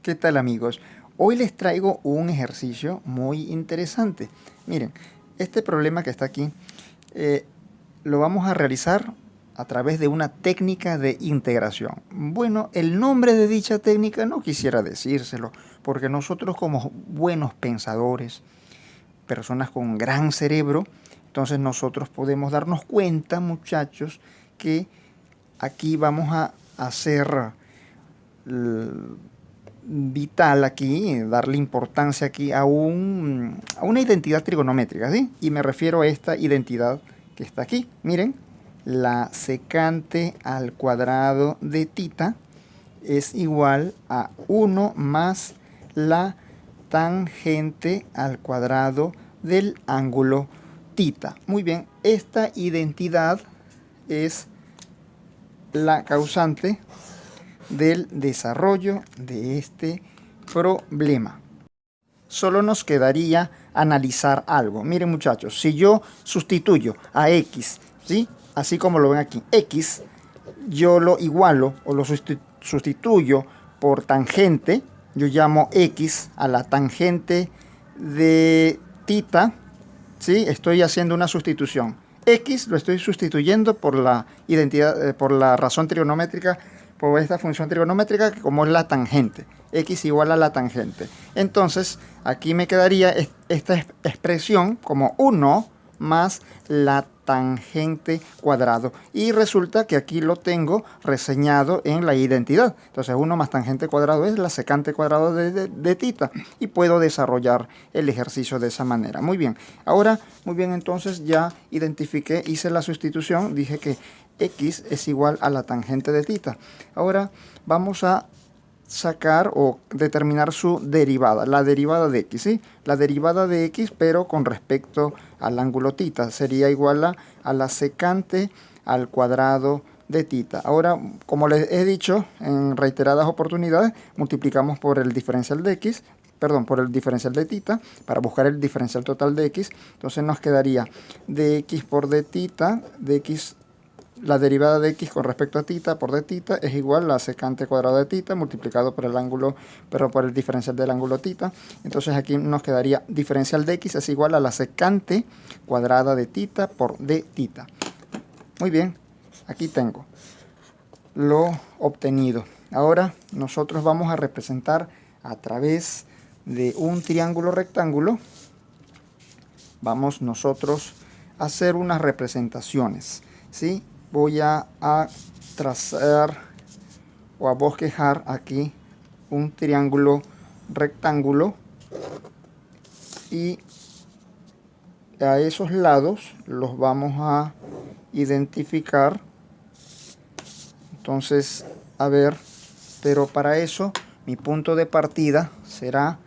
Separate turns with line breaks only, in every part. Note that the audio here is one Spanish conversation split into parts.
¿Qué tal, amigos? Hoy les traigo un ejercicio muy interesante. Miren, este problema que está aquí eh, lo vamos a realizar a través de una técnica de integración. Bueno, el nombre de dicha técnica no quisiera decírselo, porque nosotros como buenos pensadores, personas con un gran cerebro, entonces nosotros podemos darnos cuenta, muchachos, que aquí vamos a hacer vital aquí, darle importancia aquí a una identidad trigonométrica, ¿sí? Y me refiero a esta identidad que está aquí. Miren, la secante al cuadrado de tita es igual a 1 más la tangente al cuadrado del ángulo tita. Muy bien, esta identidad es la causante del desarrollo de este problema. Solo nos quedaría analizar algo. Miren, muchachos, si yo sustituyo a x, ¿sí? Así como lo ven aquí, x, yo lo igualo o lo sustituyo por tangente. Yo llamo x a la tangente de tita, ¿sí? Estoy haciendo una sustitución. X lo estoy sustituyendo por la identidad, por la razón trigonométrica, por esta función trigonométrica como es la tangente. X igual a la tangente. Entonces, aquí me quedaría esta expresión como 1 más la tangente cuadrado. Y resulta que aquí lo tengo reseñado en la identidad. Entonces 1 más tangente cuadrado es la secante cuadrado de tita. Y puedo desarrollar el ejercicio de esa manera. Muy bien. Ahora, muy bien, entonces ya identifiqué, hice la sustitución. Dije que x es igual a la tangente de tita. Ahora vamos a sacar o determinar su derivada, la derivada de x, ¿sí? La derivada de x, pero con respecto al ángulo tita, sería igual a la secante al cuadrado de tita. Ahora, como les he dicho en reiteradas oportunidades, multiplicamos por el diferencial de x, perdón, por el diferencial de tita, para buscar el diferencial total de x. Entonces nos quedaría dx por d tita, dx, la derivada de x con respecto a tita por d tita es igual a la secante cuadrada de tita multiplicado por el ángulo, pero por el diferencial del ángulo tita. Entonces aquí nos quedaría diferencial de x es igual a la secante cuadrada de tita por d tita. Muy bien, aquí tengo lo obtenido. Ahora nosotros vamos a representar a través de un triángulo rectángulo. Vamos nosotros a hacer unas representaciones, ¿sí? Voy a trazar o a bosquejar aquí un triángulo rectángulo y a esos lados los vamos a identificar. Entonces, a ver, pero para eso mi punto de partida será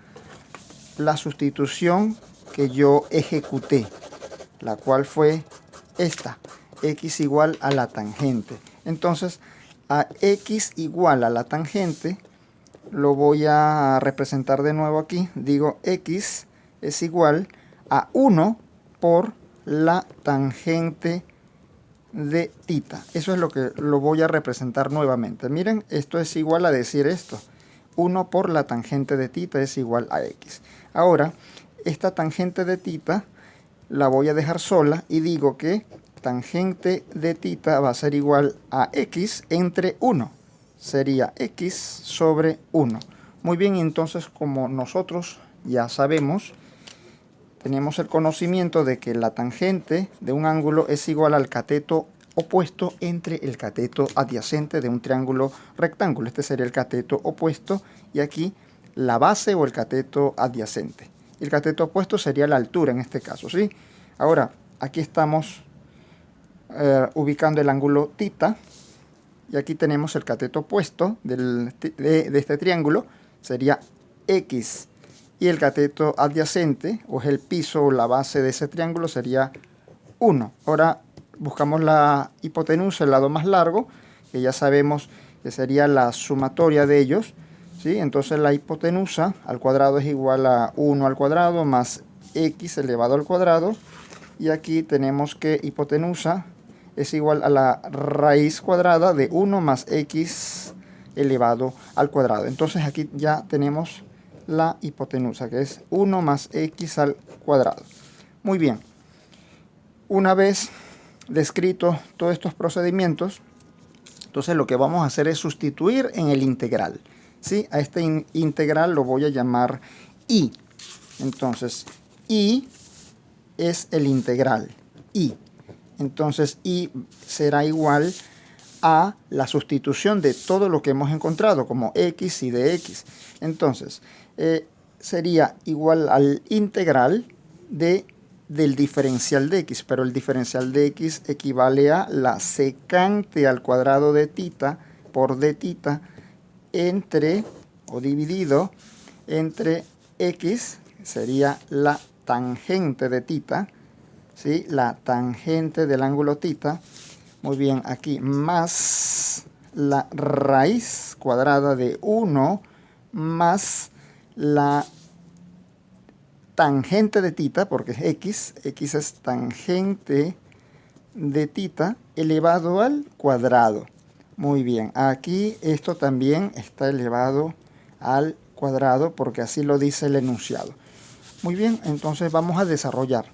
la sustitución que yo ejecuté, la cual fue esta, x igual a la tangente. Entonces, a x igual a la tangente lo voy a representar de nuevo aquí. Digo, x es igual a 1 por la tangente de tita. Eso es lo que lo voy a representar nuevamente. Miren, esto es igual a decir esto. 1 por la tangente de tita es igual a x. Ahora, esta tangente de tita la voy a dejar sola y digo que tangente de tita va a ser igual a x entre 1. Sería x sobre 1. Muy bien, entonces como nosotros ya sabemos, tenemos el conocimiento de que la tangente de un ángulo es igual al cateto opuesto entre el cateto adyacente de un triángulo rectángulo. Este sería el cateto opuesto y aquí la base o el cateto adyacente. El cateto opuesto sería la altura en este caso, ¿sí? Ahora, aquí estamos ubicando el ángulo tita y aquí tenemos el cateto opuesto de este triángulo, sería x. Y el cateto adyacente, o es el piso o la base de ese triángulo, sería 1. Ahora buscamos la hipotenusa, el lado más largo, que ya sabemos que sería la sumatoria de ellos, ¿sí? Entonces la hipotenusa al cuadrado es igual a 1 al cuadrado más x elevado al cuadrado. Y aquí tenemos que hipotenusa es igual a la raíz cuadrada de 1 más x elevado al cuadrado. Entonces aquí ya tenemos la hipotenusa, que es 1 más x al cuadrado. Muy bien. Una vez descrito todos estos procedimientos, entonces lo que vamos a hacer es sustituir en el integral, ¿sí? A este integral lo voy a llamar I. Entonces, I es el integral, I. Entonces, I será igual a la sustitución de todo lo que hemos encontrado, como x y de x. Entonces, sería igual al integral del diferencial de x, pero el diferencial de x equivale a la secante al cuadrado de tita por d tita entre, o dividido, entre x, sería la tangente de tita, ¿sí? La tangente del ángulo tita, muy bien, aquí, más la raíz cuadrada de 1 más la tangente de tita, porque es x es tangente de tita elevado al cuadrado. Muy bien, aquí esto también está elevado al cuadrado porque así lo dice el enunciado. Muy bien, entonces vamos a desarrollar.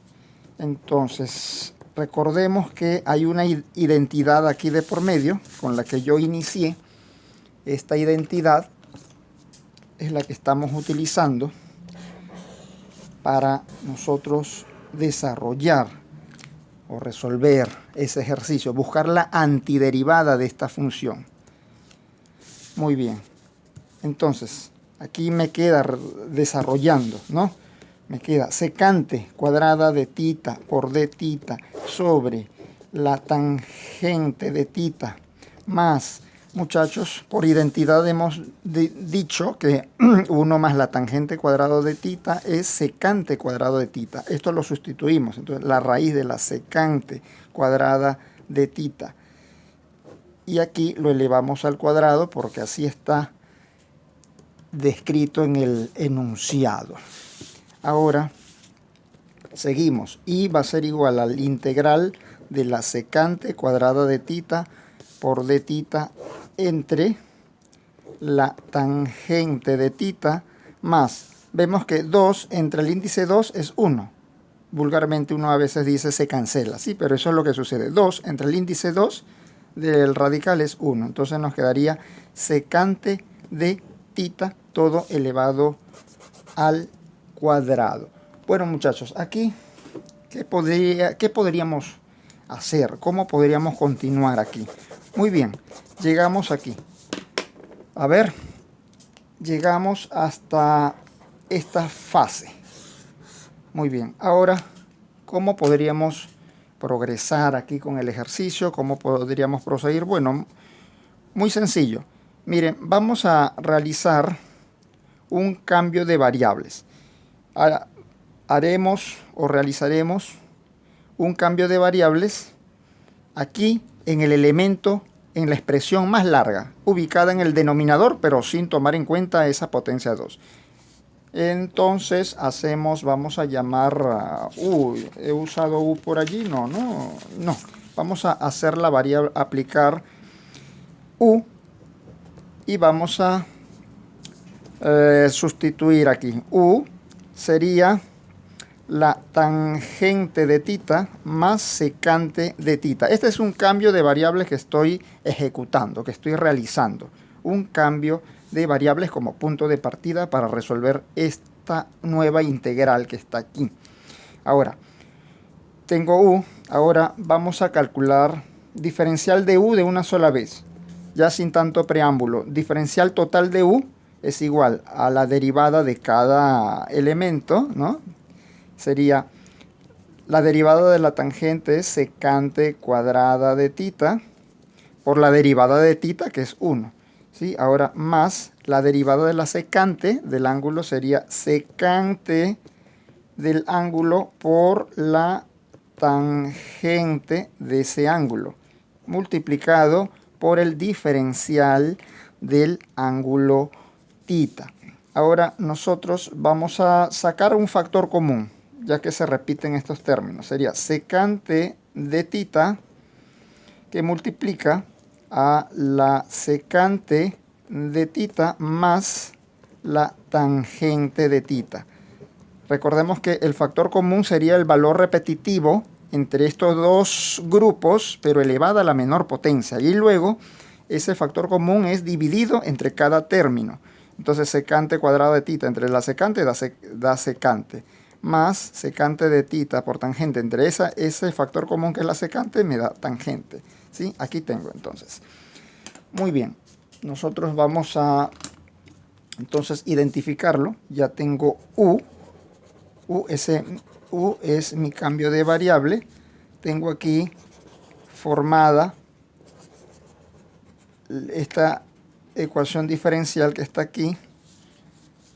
Entonces, recordemos que hay una identidad aquí de por medio con la que yo inicié. Esta identidad es la que estamos utilizando para nosotros desarrollar o resolver ese ejercicio, buscar la antiderivada de esta función. Muy bien, entonces aquí me queda desarrollando, ¿no? Me queda secante cuadrada de tita por d tita sobre la tangente de tita más, muchachos, por identidad hemos dicho que 1 más la tangente cuadrado de tita es secante cuadrado de tita. Esto lo sustituimos. Entonces, la raíz de la secante cuadrada de tita. Y aquí lo elevamos al cuadrado porque así está descrito en el enunciado. Ahora, seguimos. Y va a ser igual al integral de la secante cuadrada de tita por d tita entre la tangente de tita más, vemos que 2 entre el índice 2 es 1. Vulgarmente uno a veces dice se cancela, sí, pero eso es lo que sucede. 2 entre el índice 2 del radical es 1. Entonces nos quedaría secante de tita todo elevado al cuadrado. Bueno, muchachos, aquí, ¿qué podríamos hacer? ¿Cómo podríamos continuar aquí? Muy bien, llegamos aquí. A ver, llegamos hasta esta fase. Muy bien, ahora, ¿cómo podríamos progresar aquí con el ejercicio? ¿Cómo podríamos proseguir? Bueno, muy sencillo. Miren, vamos a realizar un cambio de variables. Haremos o realizaremos un cambio de variables aquí en el elemento, en la expresión más larga, ubicada en el denominador, pero sin tomar en cuenta esa potencia 2. Entonces vamos a llamar, he usado u por allí, no. Vamos a hacer la variable, aplicar u, y vamos a sustituir aquí. U sería la tangente de tita más secante de tita. Este es un cambio de variables que estoy ejecutando, que estoy realizando. Un cambio de variables como punto de partida para resolver esta nueva integral que está aquí. Ahora, tengo u. Ahora vamos a calcular diferencial de u de una sola vez, ya sin tanto preámbulo. Diferencial total de u es igual a la derivada de cada elemento, ¿no? Sería la derivada de la tangente secante cuadrada de tita por la derivada de tita, que es 1. ¿Sí? Ahora más la derivada de la secante del ángulo sería secante del ángulo por la tangente de ese ángulo, multiplicado por el diferencial del ángulo tita. Ahora nosotros vamos a sacar un factor común, ya que se repiten estos términos. Sería secante de tita que multiplica a la secante de tita más la tangente de tita. Recordemos que el factor común sería el valor repetitivo entre estos dos grupos, pero elevada a la menor potencia. Y luego ese factor común es dividido entre cada término. Entonces secante cuadrada de tita entre la secante da secante. Más secante de tita por tangente entre ese factor común que es la secante me da tangente. ¿Sí? Aquí tengo entonces. Muy bien. Nosotros vamos a entonces identificarlo. Ya tengo U. U es mi cambio de variable. Tengo aquí formada esta ecuación diferencial que está aquí.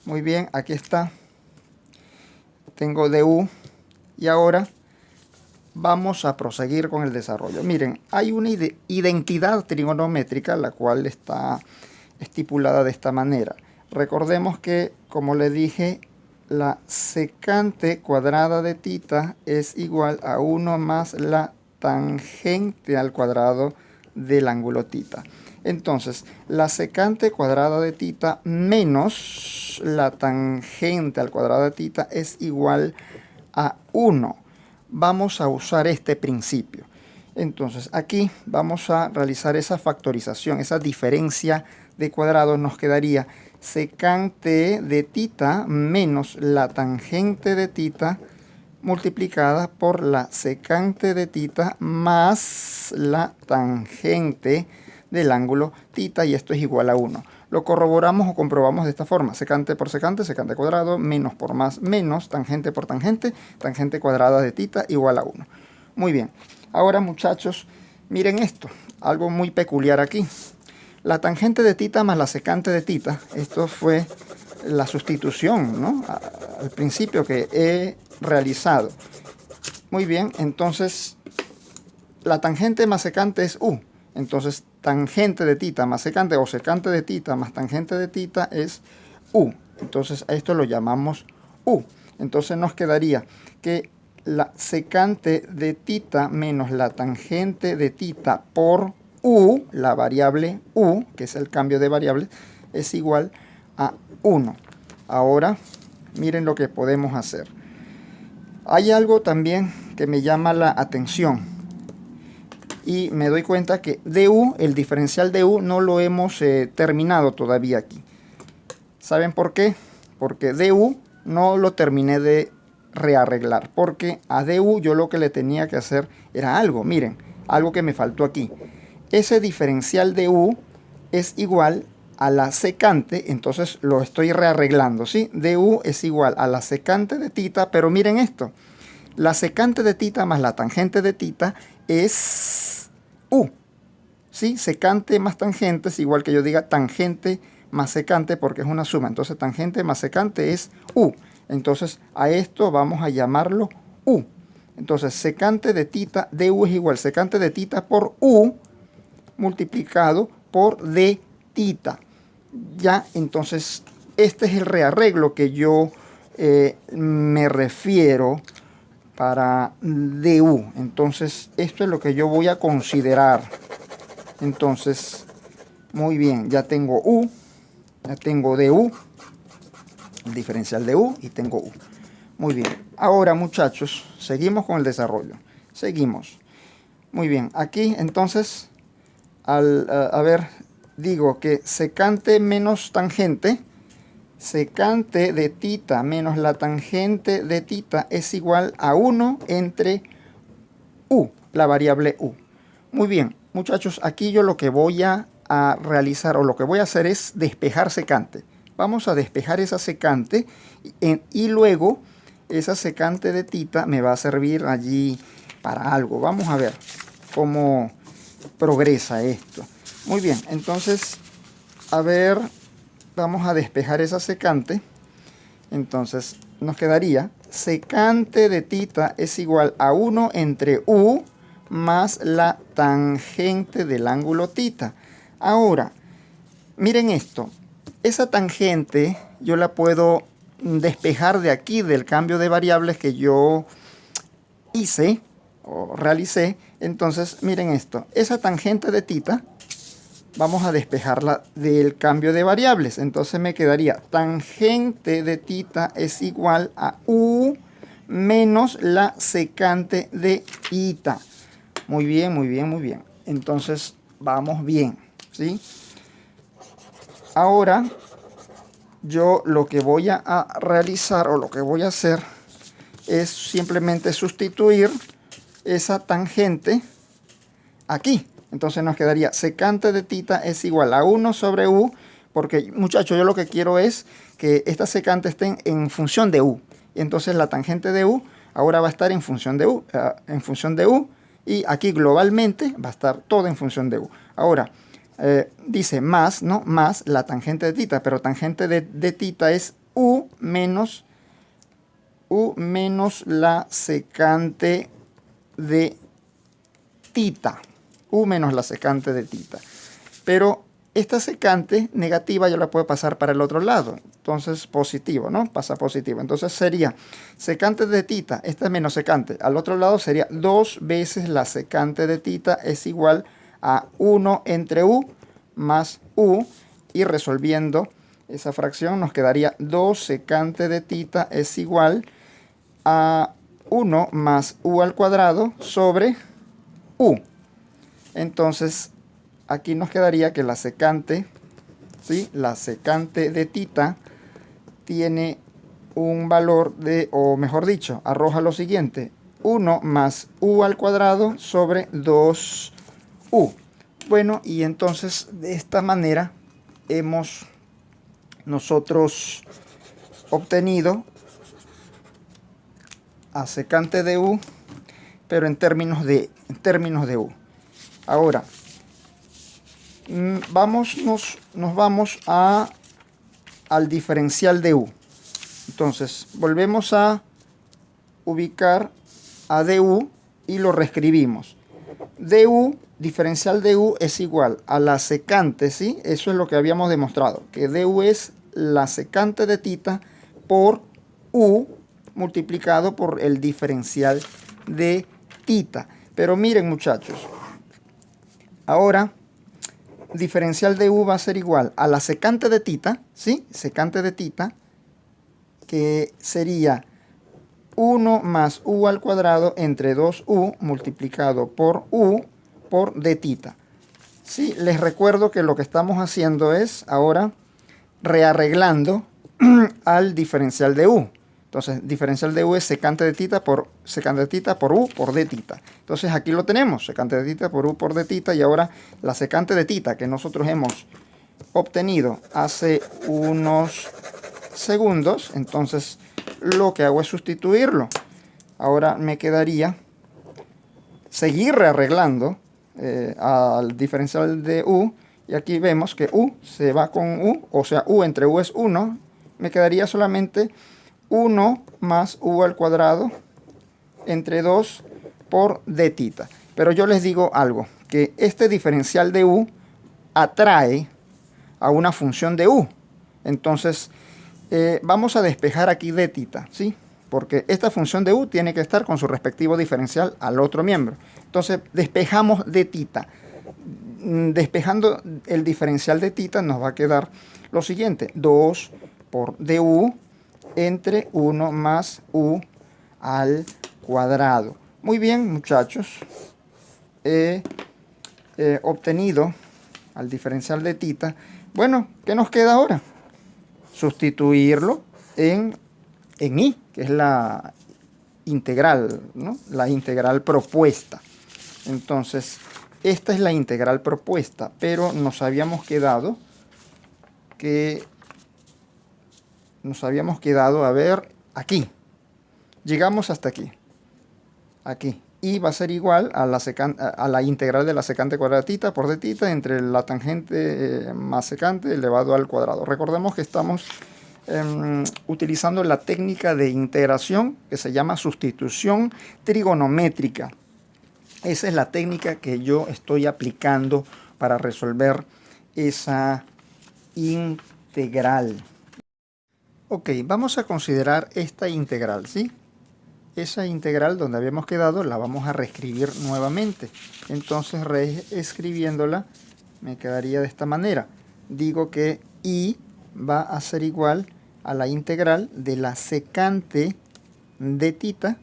Muy bien, aquí está. Tengo du. Y ahora vamos a proseguir con el desarrollo. Miren, hay una identidad trigonométrica la cual está estipulada de esta manera. Recordemos que, como le dije, la secante cuadrada de tita es igual a 1 más la tangente al cuadrado del ángulo tita. Entonces, la secante cuadrada de tita menos la tangente al cuadrado de tita es igual a 1. Vamos a usar este principio. Entonces, aquí vamos a realizar esa factorización, esa diferencia de cuadrados. Nos quedaría secante de tita menos la tangente de tita multiplicada por la secante de tita más la tangente del ángulo tita, y esto es igual a 1. Lo corroboramos o comprobamos de esta forma: secante por secante, secante cuadrado, menos por más, menos, tangente por tangente, tangente cuadrada de tita igual a 1. Muy bien. Ahora, muchachos, miren esto, algo muy peculiar aquí. La tangente de tita más la secante de tita, esto fue la sustitución, ¿no?, al principio que he realizado. Muy bien, entonces la tangente más secante es U. Entonces tangente de tita más secante, o secante de tita más tangente de tita es U. Entonces a esto lo llamamos U. Entonces nos quedaría que la secante de tita menos la tangente de tita por U, la variable U, que es el cambio de variable, es igual a 1. Ahora, miren lo que podemos hacer. Hay algo también que me llama la atención. Y me doy cuenta que du, el diferencial de u, no lo hemos terminado todavía aquí. ¿Saben por qué? Porque du no lo terminé de rearreglar. Porque a du yo lo que le tenía que hacer era algo. Miren, algo que me faltó aquí. Ese diferencial de u es igual a la secante, entonces lo estoy rearreglando, ¿sí? Du es igual a la secante de tita, pero miren esto. La secante de tita más la tangente de tita es U. ¿Sí? Secante más tangente es igual que yo diga tangente más secante, porque es una suma. Entonces tangente más secante es U. Entonces a esto vamos a llamarlo U. Entonces secante de tita de U es igual secante de tita por U multiplicado por d tita. Ya, entonces este es el rearreglo que yo me refiero para du. Entonces esto es lo que yo voy a considerar. Entonces, muy bien, ya tengo u, ya tengo du, el diferencial de u, y tengo u. Muy bien, ahora, muchachos, seguimos con el desarrollo. Seguimos. Muy bien, aquí entonces, a ver, digo que secante menos tangente, secante de tita menos la tangente de tita es igual a 1 entre u, la variable u. Muy bien, muchachos, aquí yo lo que voy a realizar, o lo que voy a hacer, es despejar secante. Vamos a despejar esa secante y luego esa secante de tita me va a servir allí para algo. Vamos a ver cómo progresa esto. Muy bien, entonces, a ver, vamos a despejar esa secante. Entonces nos quedaría secante de tita es igual a 1 entre u más la tangente del ángulo tita. Ahora, miren esto. Esa tangente yo la puedo despejar de aquí, del cambio de variables que yo hice o realicé. Entonces, miren esto. Esa tangente de tita vamos a despejarla del cambio de variables. Entonces me quedaría tangente de tita es igual a u menos la secante de tita. Muy bien, muy bien, muy bien. Entonces vamos bien, ¿sí? Ahora yo lo que voy a realizar o lo que voy a hacer es simplemente sustituir esa tangente aquí. Entonces nos quedaría secante de tita es igual a 1 sobre u, porque muchachos, yo lo que quiero es que estas secantes estén en función de u. Y entonces la tangente de u ahora va a estar en función de u, y aquí globalmente va a estar todo en función de u. Ahora, dice más, ¿no? Más la tangente de tita, pero tangente de tita es u menos la secante de tita. U menos la secante de tita. Pero esta secante negativa yo la puedo pasar para el otro lado. Entonces positivo, ¿no? Pasa positivo. Entonces sería secante de tita, esta es menos secante. Al otro lado sería 2 veces la secante de tita es igual a 1 entre u más u. Y resolviendo esa fracción nos quedaría 2 secante de tita es igual a 1 más u al cuadrado sobre u. Entonces, aquí nos quedaría que la secante, ¿sí? La secante de tita tiene un valor de, o mejor dicho, arroja lo siguiente, 1 más u al cuadrado sobre 2u. Bueno, y entonces de esta manera hemos nosotros obtenido a secante de u, pero en términos de u. Ahora, nos vamos al diferencial de u. Entonces, volvemos a ubicar a du y lo reescribimos. Du, diferencial de u es igual a la secante, ¿sí? Eso es lo que habíamos demostrado, que du es la secante de tita por u multiplicado por el diferencial de tita. Pero miren, muchachos, ahora diferencial de u va a ser igual a la secante de tita, ¿sí? Secante de tita, que sería 1 más u al cuadrado entre 2u multiplicado por u por d tita. Sí, les recuerdo que lo que estamos haciendo es ahora rearreglando al diferencial de u. Entonces, diferencial de u es secante de tita por u por d tita. Entonces, aquí lo tenemos, secante de tita por u por d tita. Y ahora la secante de tita que nosotros hemos obtenido hace unos segundos. Entonces, lo que hago es sustituirlo. Ahora me quedaría seguir rearreglando al diferencial de u. Y aquí vemos que u se va con u, o sea, u entre u es 1. Me quedaría solamente 1 más u al cuadrado entre 2 por d tita. Pero yo les digo algo, que este diferencial de u atrae a una función de u. Entonces, vamos a despejar aquí d tita, ¿sí? Porque esta función de u tiene que estar con su respectivo diferencial al otro miembro. Entonces, despejamos d tita. Despejando el diferencial de tita nos va a quedar lo siguiente, 2 por du entre 1 más u al cuadrado. Muy bien, muchachos. He obtenido al diferencial de tita. Bueno, ¿qué nos queda ahora? Sustituirlo en i, que es la integral, ¿no? La integral propuesta. Entonces, esta es la integral propuesta, pero nos habíamos quedado a ver, aquí. Llegamos hasta aquí. Aquí. Y va a ser igual a la integral de la secante cuadrada de tita por d tita entre la tangente más secante elevado al cuadrado. Recordemos que estamos utilizando la técnica de integración que se llama sustitución trigonométrica. Esa es la técnica que yo estoy aplicando para resolver esa integral. Ok, vamos a considerar esta integral, ¿sí? Esa integral donde habíamos quedado la vamos a reescribir nuevamente. Entonces, reescribiéndola, me quedaría de esta manera. Digo que I va a ser igual a la integral de la secante de tita.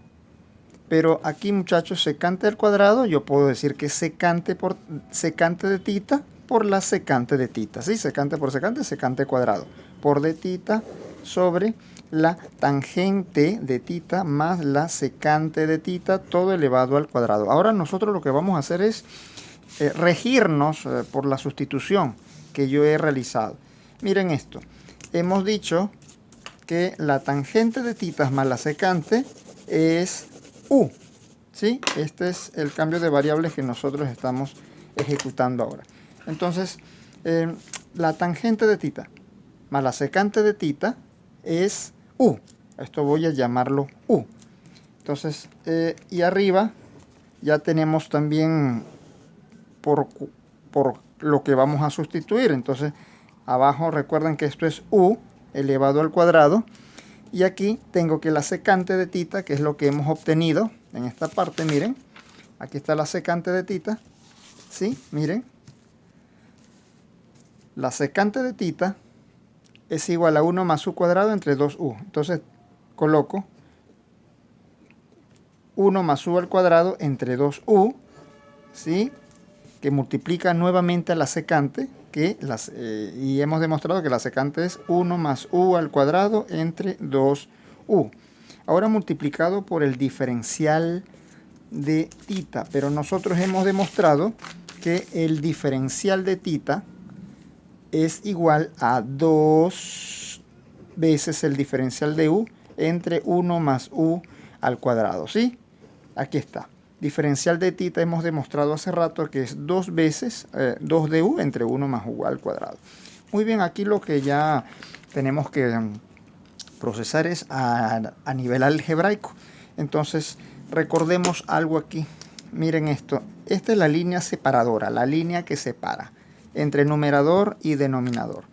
Pero aquí, muchachos, secante al cuadrado, yo puedo decir que secante de tita por la secante de tita. ¿Sí? Secante por secante, secante cuadrado. Por de tita sobre la tangente de tita más la secante de tita, todo elevado al cuadrado. Ahora nosotros lo que vamos a hacer es regirnos por la sustitución que yo he realizado. Miren esto. Hemos dicho que la tangente de tita más la secante es U. ¿Sí? Este es el cambio de variables que nosotros estamos ejecutando ahora. Entonces, la tangente de tita más la secante de tita es U. Esto voy a llamarlo U. Entonces, y arriba ya tenemos también por lo que vamos a sustituir. Entonces, abajo recuerden que esto es U elevado al cuadrado. Y aquí tengo que la secante de tita, que es lo que hemos obtenido en esta parte, miren. Aquí está la secante de tita. ¿Sí? Miren. La secante de tita es igual a 1 más U cuadrado entre 2U. Entonces coloco 1 más U al cuadrado entre 2U, ¿sí? Que multiplica nuevamente a la secante, y hemos demostrado que la secante es 1 más U al cuadrado entre 2U. Ahora multiplicado por el diferencial de tita, pero nosotros hemos demostrado que el diferencial de tita es igual a 2 veces el diferencial de U entre 1 más U al cuadrado, ¿sí? Aquí está. Diferencial de tita hemos demostrado hace rato que es 2 veces 2 de U entre 1 más U al cuadrado. Muy bien, aquí lo que ya tenemos que procesar es a nivel algebraico. Entonces, recordemos algo aquí. Miren esto. Esta es la línea separadora, la línea que separa entre numerador y denominador.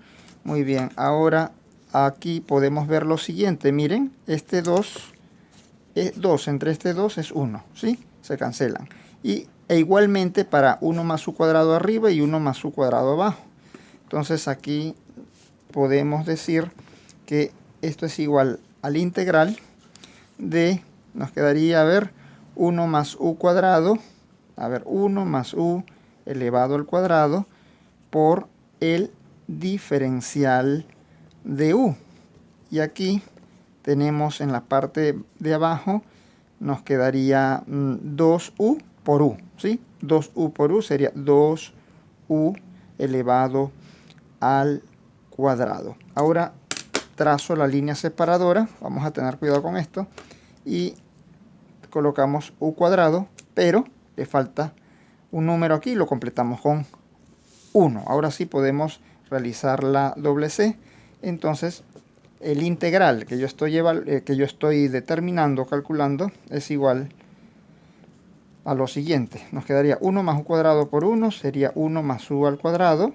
Muy bien, ahora aquí podemos ver lo siguiente. Miren, este 2 entre este 2 es 1, ¿sí? Se cancelan. E igualmente para 1 más U cuadrado arriba y 1 más U cuadrado abajo. Entonces aquí podemos decir que esto es igual al integral de, nos quedaría, a ver, 1 más U cuadrado, 1 más U elevado al cuadrado por el diferencial de U. Y aquí tenemos en la parte de abajo, nos quedaría 2U por U, ¿sí? 2U por U sería 2U elevado al cuadrado. Ahora trazo la línea separadora, vamos a tener cuidado con esto, y colocamos U cuadrado, pero le falta un número aquí, lo completamos con 1. Ahora sí podemos realizar la doble C. Entonces, el integral que yo estoy determinando, calculando, es igual a lo siguiente. Nos quedaría 1 más U cuadrado por 1, sería 1 más U al cuadrado,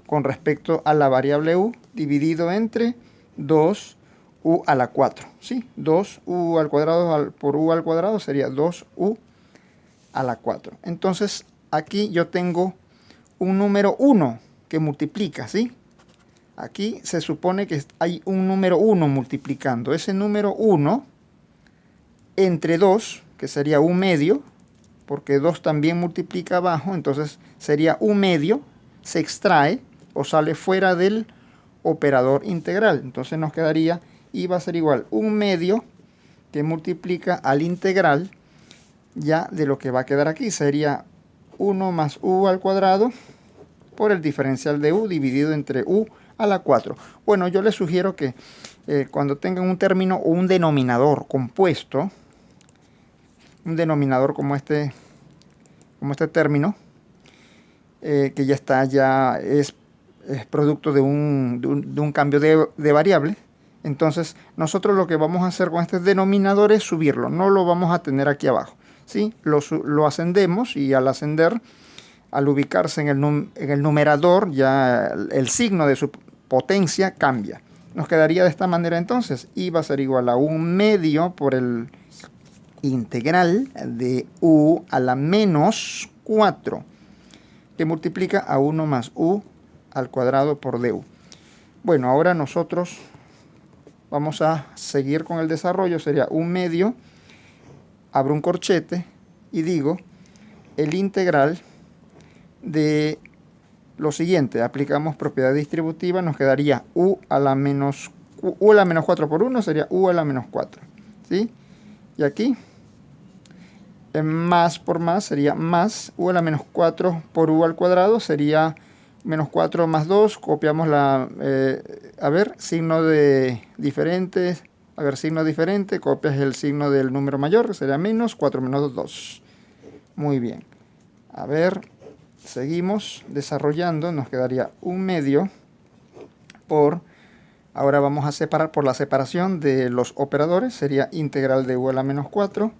con respecto a la variable U, dividido entre 2U a la 4. ¿Sí? 2U al cuadrado por U al cuadrado sería 2U a la 4. Entonces, aquí yo tengo un número 1 que multiplica, ¿sí? Aquí se supone que hay un número 1 multiplicando. Ese número 1 entre 2, que sería un medio, porque 2 también multiplica abajo, entonces sería un medio, se extrae o sale fuera del operador integral. Entonces nos quedaría, y va a ser igual, un medio que multiplica al integral ya de lo que va a quedar aquí. Sería 1 más U al cuadrado por el diferencial de U dividido entre U a la 4. Bueno, yo les sugiero que cuando tengan un término o un denominador compuesto, un denominador como este término, que ya es producto de un cambio de variable, entonces nosotros lo que vamos a hacer con este denominador es subirlo, no lo vamos a tener aquí abajo, ¿sí? Lo ascendemos, y al ascender, al ubicarse en el numerador, ya el signo de su potencia cambia. Nos quedaría de esta manera entonces, y va a ser igual a un medio por el integral de U a la menos 4. que multiplica a 1 más u al cuadrado por du. Bueno, ahora nosotros vamos a seguir con el desarrollo. Sería 1/2, abro un corchete y digo el integral de lo siguiente. Aplicamos propiedad distributiva, nos quedaría u a la menos 4 por 1 sería u a la menos 4, ¿sí? Y aquí más por más sería más u a la menos 4 por u al cuadrado, sería menos 4 más 2, copiamos signo de diferente, signo diferente, copias el signo del número mayor, sería menos 4 menos 2. Muy bien. A ver, seguimos desarrollando, nos quedaría 1/2 por, ahora vamos a separar por la separación de los operadores, sería integral de u a la menos 4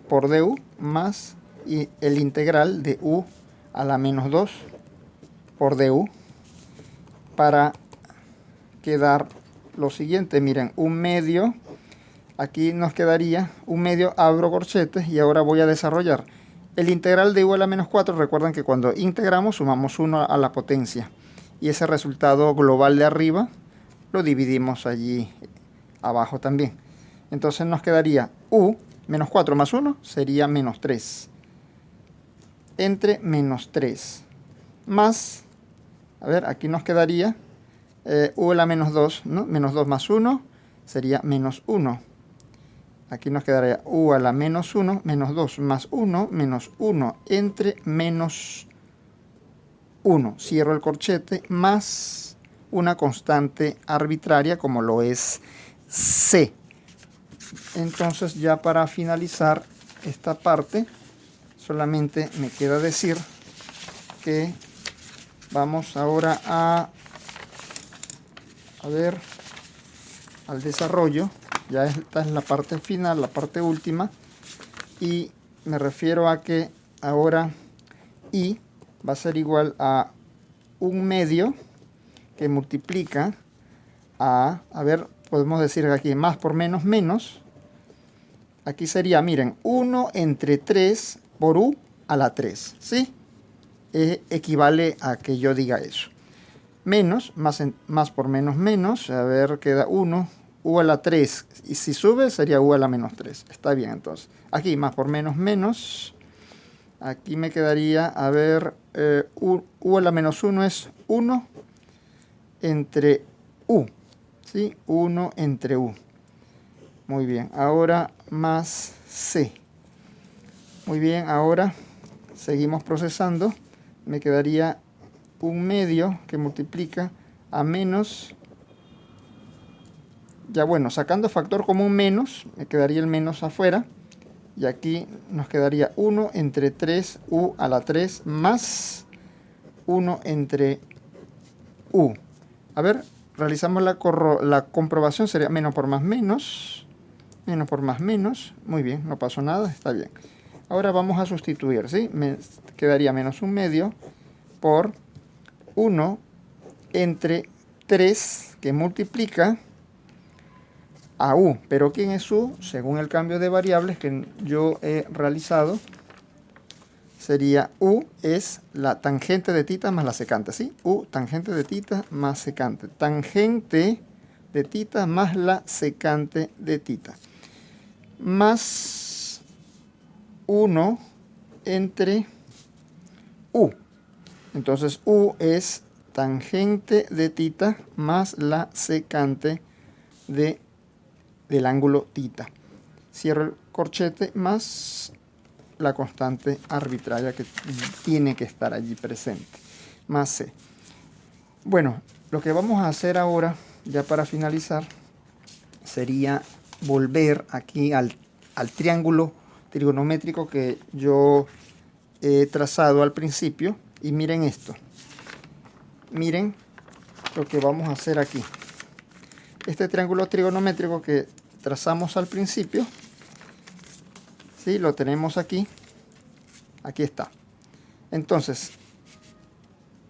por du más y el integral de u a la menos 2 por du, para quedar lo siguiente. Miren, 1/2, aquí nos quedaría 1/2, abro corchetes y ahora voy a desarrollar el integral de u a la menos 4. Recuerden que cuando integramos sumamos 1 a la potencia y ese resultado global de arriba lo dividimos allí abajo también. Entonces nos quedaría u menos 4 más 1 sería menos 3 entre menos 3 más, aquí nos quedaría u a la menos 2, ¿no? Menos 2 más 1 sería menos 1. Aquí nos quedaría u a la menos 1, menos 2 más 1, menos 1 entre menos 1. Cierro el corchete, más una constante arbitraria como lo es c. Entonces, ya para finalizar esta parte, solamente me queda decir que vamos ahora al desarrollo. Ya esta es la parte final, la parte última, y me refiero a que ahora i va a ser igual a 1/2 que multiplica podemos decir aquí más por menos menos. Aquí sería, miren, 1 entre 3 por u a la 3, ¿sí? Equivale a que yo diga eso. Menos, más por menos menos, queda 1, u a la 3, y si sube sería u a la menos 3. Está bien, entonces. Aquí más por menos menos, aquí me quedaría, u a la menos 1 es 1 entre u, ¿sí? 1 entre u. Muy bien, ahora más c. Muy bien, ahora seguimos procesando. Me quedaría 1/2 que multiplica a menos, ya bueno, sacando factor común menos, me quedaría el menos afuera. Y aquí nos quedaría 1 entre 3u a la 3 más 1 entre u. Realizamos la comprobación, sería menos por más menos. Menos por más menos. Muy bien, no pasó nada, está bien. Ahora vamos a sustituir, ¿sí? Me quedaría menos 1/2 por 1 entre 3 que multiplica a u. Pero ¿quién es u? Según el cambio de variables que yo he realizado, sería u es la tangente de tita más la secante, ¿sí? U tangente de tita más secante. Tangente de tita más la secante de tita. Más 1 entre u. Entonces u es tangente de tita más la secante del ángulo tita. Cierro el corchete más la constante arbitraria que tiene que estar allí presente, más c. Bueno, lo que vamos a hacer ahora, ya para finalizar, sería volver aquí al triángulo trigonométrico que yo he trazado al principio. Y miren esto. Miren lo que vamos a hacer aquí. Este triángulo trigonométrico que trazamos al principio, ¿sí? Lo tenemos aquí. Aquí está. Entonces,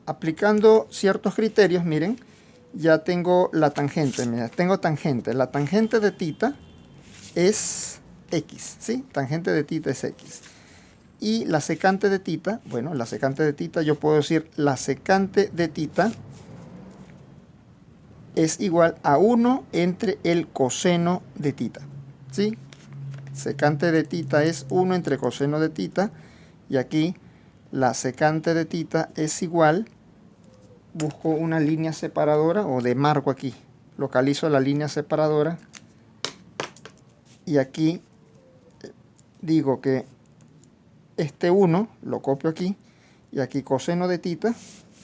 aplicando ciertos criterios, miren, ya tengo la tangente. Mira, tengo tangente. La tangente de tita es x, ¿sí? Tangente de tita es x. Y la secante de tita, bueno, la secante de tita, yo puedo decir la secante de tita es igual a 1 entre el coseno de tita, ¿sí? Secante de tita es 1 entre coseno de tita, y aquí la secante de tita es igual, busco una línea separadora o demarco aquí, localizo la línea separadora y aquí digo que este 1 lo copio aquí y aquí coseno de tita.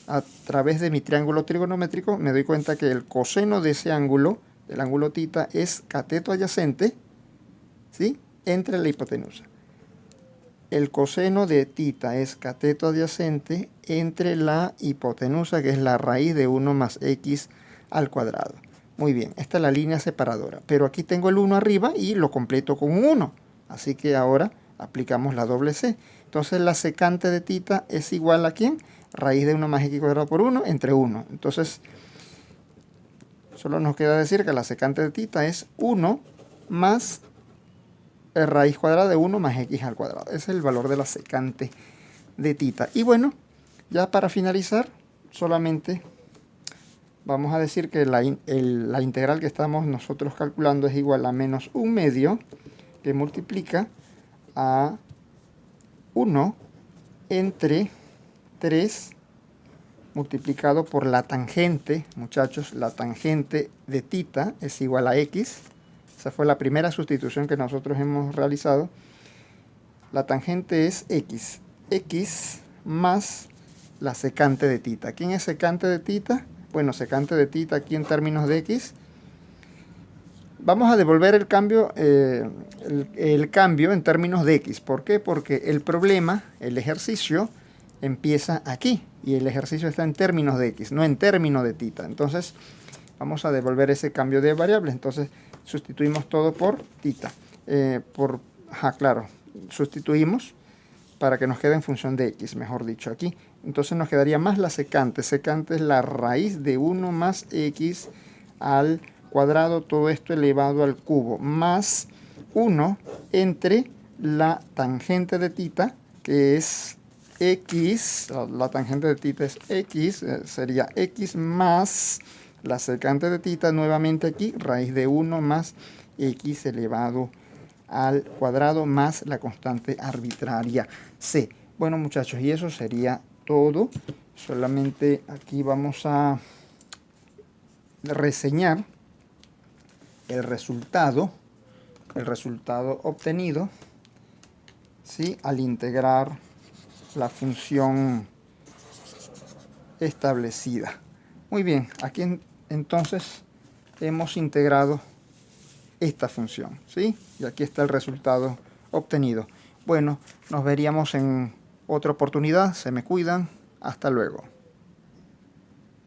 A través de mi triángulo trigonométrico me doy cuenta que el coseno de ese ángulo, del ángulo tita, es cateto adyacente, ¿sí?, entre la hipotenusa. El coseno de tita es cateto adyacente entre la hipotenusa, que es la raíz de 1 más x al cuadrado. Muy bien, esta es la línea separadora, pero aquí tengo el 1 arriba y lo completo con un 1. Así que ahora aplicamos la doble C. Entonces la secante de tita es igual a ¿quién? Raíz de 1 más x cuadrado por 1 entre 1. Entonces solo nos queda decir que la secante de tita es 1 más raíz cuadrada de 1 más x al cuadrado. Ese es el valor de la secante de tita. Y bueno, ya para finalizar, solamente vamos a decir que la integral que estamos nosotros calculando es igual a menos 1 medio, que multiplica a 1 entre 3 multiplicado por la tangente, muchachos, la tangente de tita es igual a x. Esa fue la primera sustitución que nosotros hemos realizado. La tangente es x. X más la secante de tita. ¿Quién es secante de tita? Bueno, secante de tita aquí en términos de x. Vamos a devolver el cambio, cambio en términos de x. ¿Por qué? Porque el problema, el ejercicio, empieza aquí. Y el ejercicio está en términos de x, no en términos de tita. Entonces, vamos a devolver ese cambio de variables. Entonces, sustituimos todo por tita. Claro, sustituimos para que nos quede en función de x, mejor dicho, aquí. Entonces nos quedaría más la secante. Secante es la raíz de 1 más x al cuadrado, todo esto elevado al cubo, más 1 entre la tangente de tita, que es x, la tangente de tita es x, sería x más la secante de tita, nuevamente aquí, raíz de 1 más x elevado al cuadrado más la constante arbitraria c. Bueno, muchachos, y eso sería todo. Solamente aquí vamos a reseñar el resultado obtenido, ¿sí?, al integrar la función establecida. Muy bien, aquí entonces hemos integrado esta función, ¿sí? Y aquí está el resultado obtenido. Bueno, nos veríamos en otra oportunidad. Se me cuidan. Hasta luego.